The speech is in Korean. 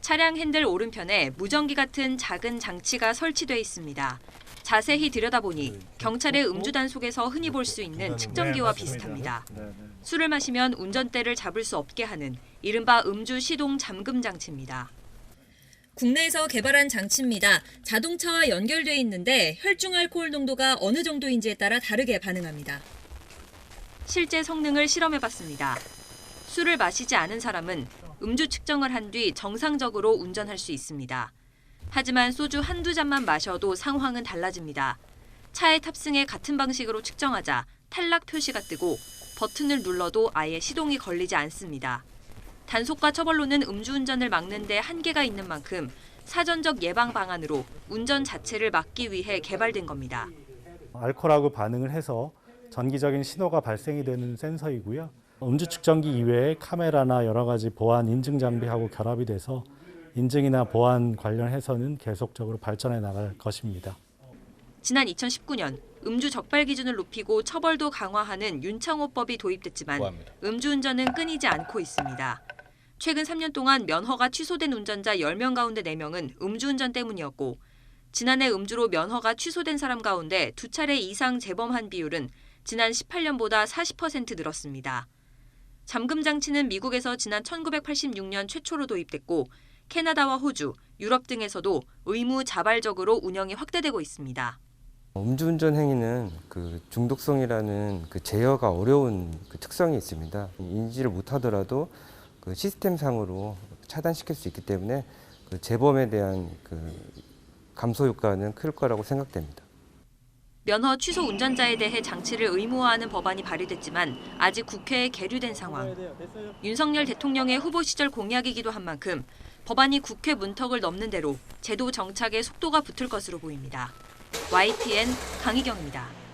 차량 핸들 오른편에 무전기 같은 작은 장치가 설치돼 있습니다. 자세히 들여다보니 경찰의 음주 단속에서 흔히 볼 수 있는 측정기와 비슷합니다. 술을 마시면 운전대를 잡을 수 없게 하는 이른바 음주 시동 잠금 장치입니다. 국내에서 개발한 장치입니다. 자동차와 연결돼 있는데 혈중 알코올 농도가 어느 정도인지에 따라 다르게 반응합니다. 실제 성능을 실험해봤습니다. 술을 마시지 않은 사람은 음주 측정을 한 뒤 정상적으로 운전할 수 있습니다. 하지만 소주 한두 잔만 마셔도 상황은 달라집니다. 차에 탑승해 같은 방식으로 측정하자 탈락 표시가 뜨고 버튼을 눌러도 아예 시동이 걸리지 않습니다. 단속과 처벌로는 음주운전을 막는 데 한계가 있는 만큼 사전적 예방 방안으로 운전 자체를 막기 위해 개발된 겁니다. 알코올하고 반응을 해서 전기적인 신호가 발생이 되는 센서이고요. 음주 측정기 이외에 카메라나 여러 가지 보안 인증 장비하고 결합이 돼서 인증이나 보안 관련해서는 계속적으로 발전해 나갈 것입니다. 지난 2019년 음주 적발 기준을 높이고 처벌도 강화하는 윤창호법이 도입됐지만 음주운전은 끊이지 않고 있습니다. 최근 3년 동안 면허가 취소된 운전자 10명 가운데 4명은 음주운전 때문이었고 지난해 음주로 면허가 취소된 사람 가운데 2차례 이상 재범한 비율은 지난 18년보다 40% 늘었습니다. 잠금 장치는 미국에서 지난 1986년 최초로 도입됐고 캐나다와 호주, 유럽 등에서도 의무 자발적으로 운영이 확대되고 있습니다. 음주운전 행위는 중독성이라는 제어가 어려운 특성이 있습니다. 인지를 못하더라도 시스템상으로 차단시킬 수 있기 때문에 재범에 대한 감소 효과는 클 거라고 생각됩니다. 면허 취소 운전자에 대해 장치를 의무화하는 법안이 발의됐지만 아직 국회에 계류된 상황. 윤석열 대통령의 후보 시절 공약이기도 한 만큼 법안이 국회 문턱을 넘는 대로 제도 정착에 속도가 붙을 것으로 보입니다. YTN 강희경입니다.